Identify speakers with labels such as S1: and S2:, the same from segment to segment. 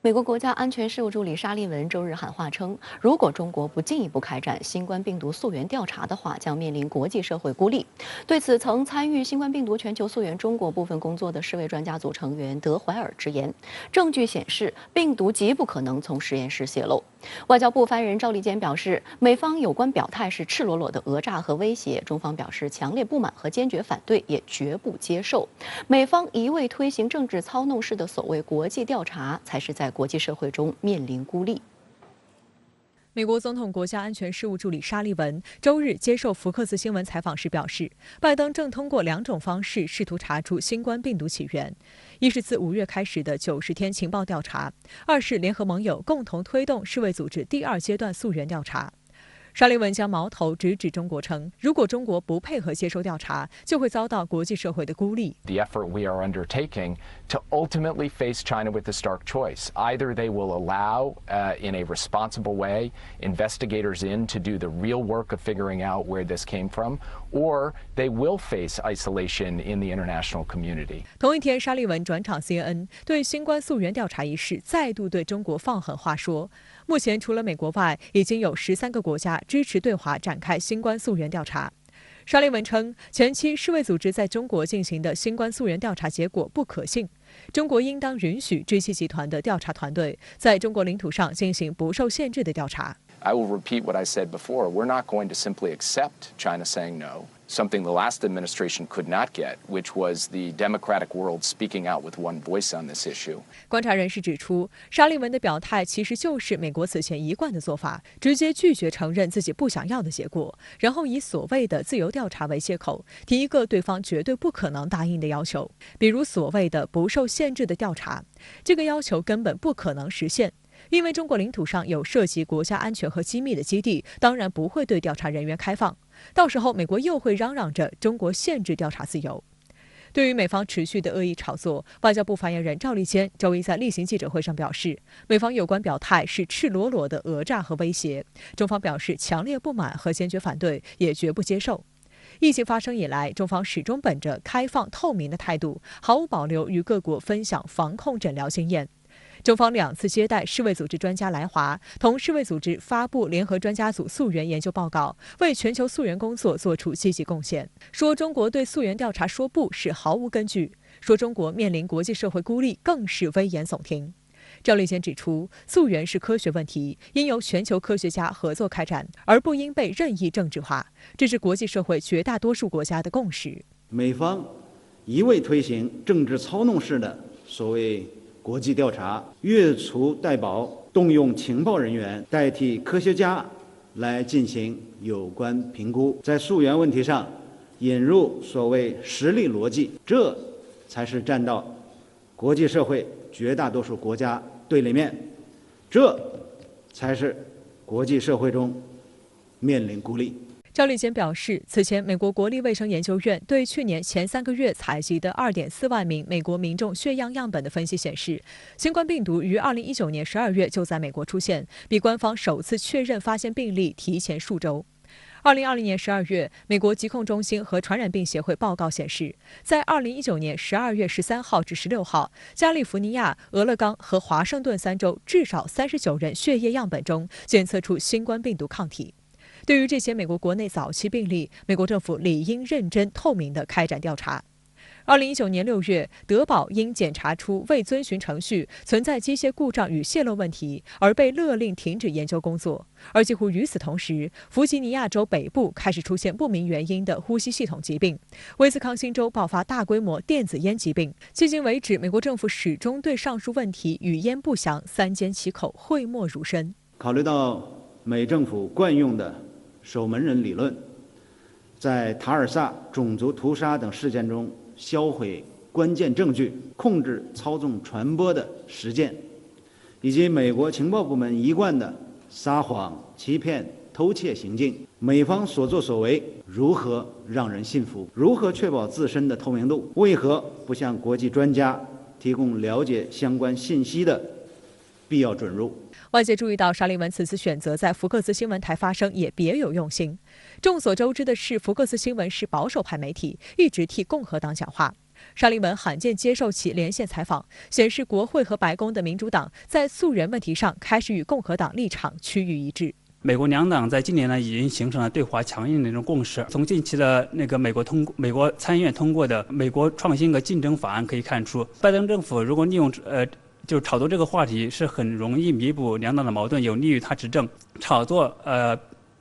S1: 美国国家安全事务助理沙利文周日喊话称，如果中国不进一步开展新冠病毒溯源调查的话，将面临国际社会孤立。对此，曾参与新冠病毒全球溯源中国部分工作的世卫专家组成员德怀尔直言，证据显示病毒极不可能从实验室泄露。外交部发言人赵立坚表示，美方有关表态是赤裸裸的讹诈和威胁，中方表示强烈不满和坚决反对，也绝不接受。美方一味推行政治操弄式的所谓国际调查，才是在国际社会中面临孤立。
S2: 美国总统国家安全事务助理沙利文周日接受福克斯新闻采访时表示，拜登正通过2种方式试图查出新冠病毒起源：一是自5月开始的90天情报调查；二是联合盟友共同推动世卫组织第2阶段溯源调查。沙利文将矛头直指中国，称如果中国不配合接受调查，就会遭到国际社会的孤立。
S3: The effort we are undertaking to ultimately face China with a stark choice. Either they will allow, in a responsible way, investigators in to do the real work of figuring out where this came from, or they will face isolation in the international community.
S2: 同一天，沙利文转场 CNN， 对新冠溯源调查一事再度对中国放狠话说，目前除了美国外，已经有13个国家支持对华展开新冠溯源调查。沙利文称，前期世卫组织在中国进行的新冠溯源调查结果不可信，中国应当允许 G7 集团的调查团队在中国领土上进行不受限制的调查。
S3: I will repeat what I said before. We're not going to simply accept China saying no, something the last administration could not get, which was the democratic world speaking out with one voice on this issue.
S2: 观察人士指出，沙利文的表态其实就是美国此前一贯的做法，直接拒绝承认自己不想要的结果，然后以所谓的自由调查为借口，提一个对方绝对不可能答应的要求，比如所谓的不受限制的调查。这个要求根本不可能实现。因为中国领土上有涉及国家安全和机密的基地，当然不会对调查人员开放。到时候，美国又会嚷嚷着中国限制调查自由。对于美方持续的恶意炒作，外交部发言人赵立坚周一在例行记者会上表示，美方有关表态是赤裸裸的讹诈和威胁，中方表示强烈不满和坚决反对，也绝不接受。疫情发生以来，中方始终本着开放透明的态度，毫无保留与各国分享防控诊疗经验。中方2次接待世卫组织专家来华，同世卫组织发布联合专家组溯源研究报告，为全球溯源工作做出积极贡献。说中国对溯源调查说不是毫无根据，说中国面临国际社会孤立更是危言耸听。赵立坚指出，溯源是科学问题，应由全球科学家合作开展，而不应被任意政治化，这是国际社会绝大多数国家的共识。
S4: 美方一味推行政治操弄式的所谓国际调查，越俎代庖，动用情报人员代替科学家来进行有关评估，在溯源问题上引入所谓实力逻辑，这才是站到国际社会绝大多数国家对立面，这才是国际社会中面临孤立。
S2: 赵立坚表示，此前美国国立卫生研究院对去年前3个月采集的2.4万名美国民众血样样本的分析显示，新冠病毒于2019年12月就在美国出现，比官方首次确认发现病例提前数周。2020年12月，美国疾控中心和传染病协会报告显示，在2019年12月13号至16号，加利福尼亚、俄勒冈和华盛顿3州至少39人血液样本中检测出新冠病毒抗体。对于这些美国国内早期病例，美国政府理应认真透明地开展调查。2019年6月，德保因检查出未遵循程序、存在机械故障与泄漏问题，而被勒令停止研究工作。而几乎与此同时，弗吉尼亚州北部开始出现不明原因的呼吸系统疾病，威斯康星州爆发大规模电子烟疾病。迄今为止，美国政府始终对上述问题语焉不详、三缄其口、讳莫如深。
S4: 考虑到美政府惯用的守门人理论，在塔尔萨种族屠杀等事件中销毁关键证据、控制操纵传播的实践，以及美国情报部门一贯的撒谎、欺骗、偷窃行径，美方所作所为如何让人信服？如何确保自身的透明度？为何不向国际专家提供了解相关信息的必要准入？
S2: 外界注意到，沙利文此次选择在福克斯新闻台发声也别有用心。众所周知的是，福克斯新闻是保守派媒体，一直替共和党讲话。沙利文罕见接受其连线采访，显示国会和白宫的民主党在溯源问题上开始与共和党立场趋于一致。
S5: 美国两党在今年呢已经形成了对华强硬的一种共识。从近期的那个美国参议院通过的美国创新和竞争法案可以看出，拜登政府如果利用就是炒作这个话题，是很容易弥补两党的矛盾，有利于他执政。炒作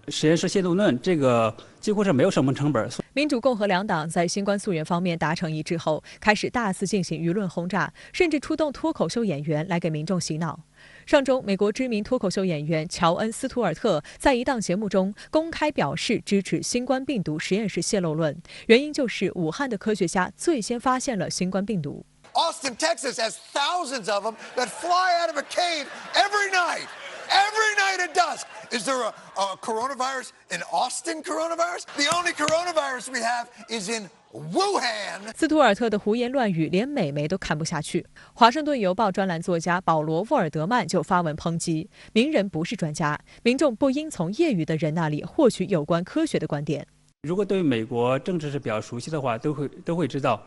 S5: 实验室泄露论，这个几乎是没有什么成本。
S2: 民主共和两党在新冠溯源方面达成一致后，开始大肆进行舆论轰炸，甚至出动脱口秀演员来给民众洗脑。上周，美国知名脱口秀演员乔恩·斯图尔特在一档节目中公开表示支持新冠病毒实验室泄露论，原因就是武汉的科学家最先发现了新冠病毒。
S6: Austin, Texas has thousands of them that fly out of a cave every night. Every night at dusk. Is there a coronavirus, an Austin coronavirus? The only coronavirus we have is in Wuhan.
S2: 斯图尔特的胡言乱语连美媒都看不下去。华盛顿邮报专栏作家保罗·沃尔德曼就发文抨击：名人不是专家，民众不应从业余的人那里获取有关科学的观点。
S5: 如果对美国政治是比较熟悉的话，都会知道。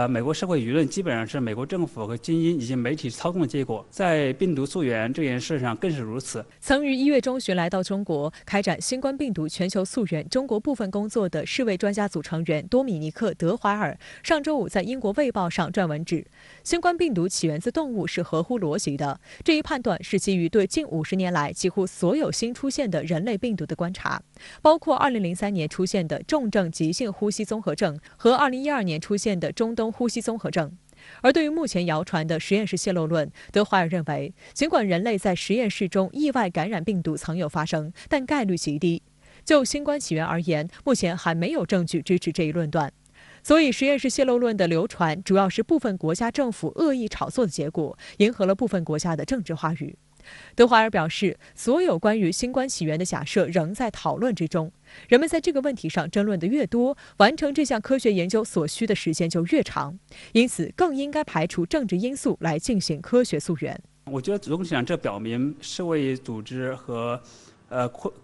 S5: 美国社会舆论基本上是美国政府和精英以及媒体操纵的结果，在病毒溯源这件事上更是如此。
S2: 曾于1月中旬来到中国开展新冠病毒全球溯源中国部分工作的世卫专家组成员多米尼克·德怀尔上周五在英国《卫报》上撰文指，新冠病毒起源自动物是合乎逻辑的。这一判断是基于对近50年来几乎所有新出现的人类病毒的观察，包括2003年出现的重症急性呼吸综合症和2012年出现的中东呼吸综合症。而对于目前谣传的实验室泄露论，德怀尔认为，尽管人类在实验室中意外感染病毒曾有发生，但概率极低。就新冠起源而言，目前还没有证据支持这一论断。所以，实验室泄露论的流传主要是部分国家政府恶意炒作的结果，迎合了部分国家的政治话语。德怀尔表示，所有关于新冠起源的假设仍在讨论之中。人们在这个问题上争论的越多，完成这项科学研究所需的时间就越长，因此更应该排除政治因素来进行科学溯源。
S5: 我觉得总体上这表明世卫组织和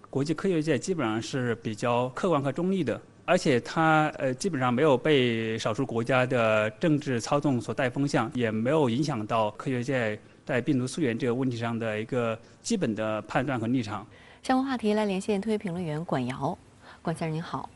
S5: 国际科学界基本上是比较客观和中立的，而且它基本上没有被少数国家的政治操纵所带风向，也没有影响到科学界在病毒溯源这个问题上的一个基本的判断和立场。
S1: 相关话题来连线特约评论员管瑶。管先生您好。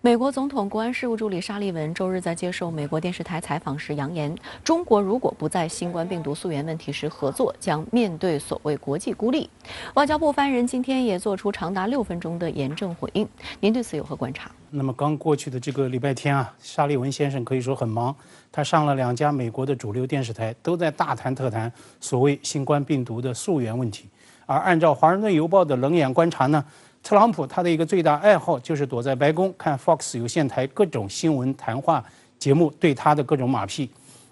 S1: 美国总统国安事务助理沙利文周日在接受美国电视台采访时扬言，中国如果不在新冠病毒溯源问题时合作，将面对所谓国际孤立。外交部发言人今天也做出长达6分钟的严正回应，您对此有何观察？
S7: 那么刚过去的这个礼拜天啊，沙利文先生可以说很忙，他上了2家美国的主流电视台，都在大谈特谈所谓新冠病毒的溯源问题。而按照《华盛顿邮报》的冷眼观察呢，特朗普他的一个最大爱好就是躲在白宫看 Fox 有线台各种新闻谈话节目对他的各种马屁。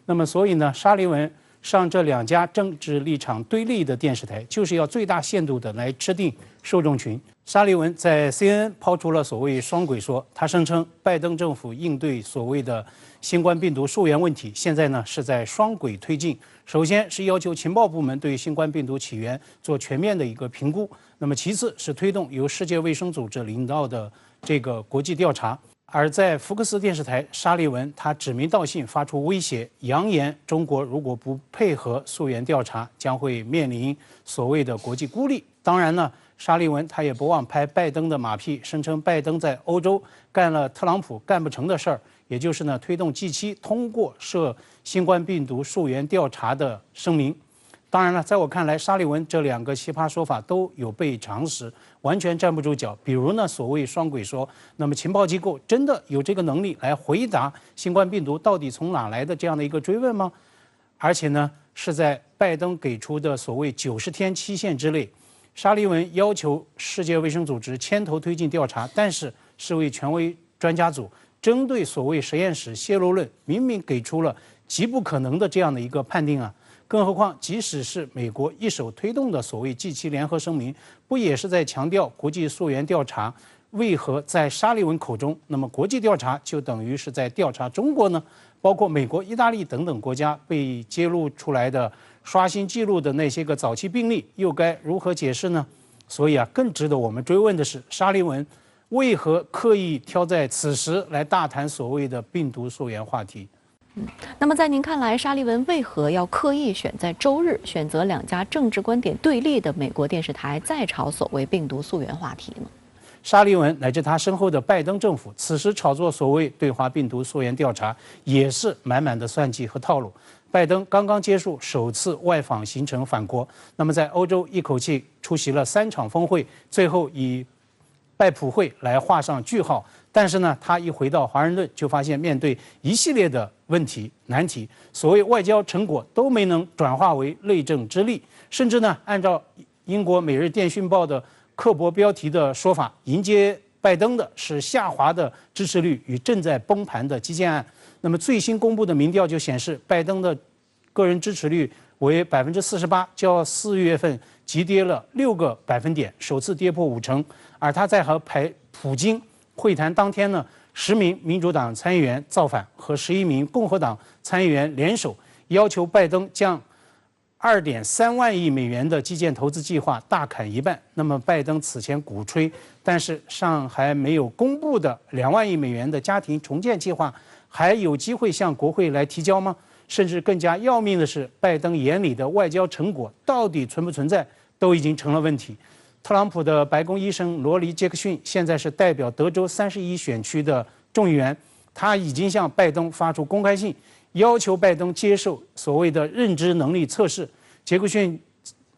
S7: 那么所以呢，沙利文上这2家政治立场对立的电视台，就是要最大限度的来制定受众群。沙利文在 CNN 抛出了所谓双轨说，他声称拜登政府应对所谓的新冠病毒溯源问题，现在呢是在双轨推进。首先是要求情报部门对新冠病毒起源做全面的一个评估，那么其次是推动由世界卫生组织领导的这个国际调查。而在福克斯电视台，沙利文他指名道姓发出威胁，扬言中国如果不配合溯源调查，将会面临所谓的国际孤立。当然呢，沙利文他也不忘拍拜登的马屁，声称拜登在欧洲干了特朗普干不成的事儿，也就是呢推动 G7 通过涉新冠病毒溯源调查的声明。当然了，在我看来，沙利文这2个奇葩说法都有悖常识，完全站不住脚。比如呢，所谓双轨说，那么情报机构真的有这个能力来回答新冠病毒到底从哪来的这样的一个追问吗？而且呢，是在拜登给出的所谓90天期限之内，沙利文要求世界卫生组织牵头推进调查，但是世卫权威专家组针对所谓实验室泄露论，明明给出了极不可能的这样的一个判定啊。更何况，即使是美国一手推动的所谓 G7 联合声明，不也是在强调国际溯源调查？为何在沙利文口中，那么国际调查就等于是在调查中国呢？包括美国、意大利等等国家被揭露出来的刷新记录的那些个早期病例，又该如何解释呢？所以啊，更值得我们追问的是，沙利文为何刻意挑在此时来大谈所谓的病毒溯源话题？
S1: 那么在您看来，沙利文为何要刻意选在周日选择两家政治观点对立的美国电视台再炒所谓病毒溯源话题呢？
S7: 沙利文乃至他身后的拜登政府，此时炒作所谓对华病毒溯源调查，也是满满的算计和套路。拜登刚刚结束首次外访行程返国，那么在欧洲一口气出席了3场峰会，最后以拜普会来画上句号。但是呢，他一回到华盛顿，就发现面对一系列的问题难题，所谓外交成果都没能转化为内政之力，甚至呢，按照英国《每日电讯报》的刻薄标题的说法，迎接拜登的是下滑的支持率与正在崩盘的基建案。那么最新公布的民调就显示，拜登的个人支持率为48%，较4月份急跌了6个百分点，首次跌破50%。而他在和普京会谈当天呢，10名民主党参议员造反，和11名共和党参议员联手，要求拜登将2.3万亿美元的基建投资计划大砍一半。那么拜登此前鼓吹，但是尚还没有公布的2万亿美元的家庭重建计划，还有机会向国会来提交吗？甚至更加要命的是，拜登眼里的外交成果到底存不存在，都已经成了问题。特朗普的白宫医生罗尼·杰克逊现在是代表德州31选区的众议员，他已经向拜登发出公开信，要求拜登接受所谓的认知能力测试。杰克逊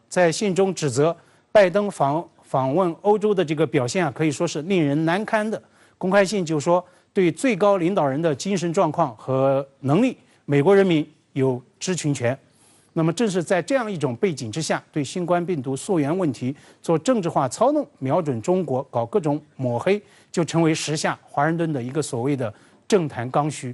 S7: 在信中指责拜登访问欧洲的这个表现可以说是令人难堪的。公开信就说，对最高领导人的精神状况和能力，美国人民有知情权。那么正是在这样一种背景之下，对新冠病毒溯源问题做政治化操弄，瞄准中国搞各种抹黑，就成为时下华盛顿的一个所谓的政坛刚需。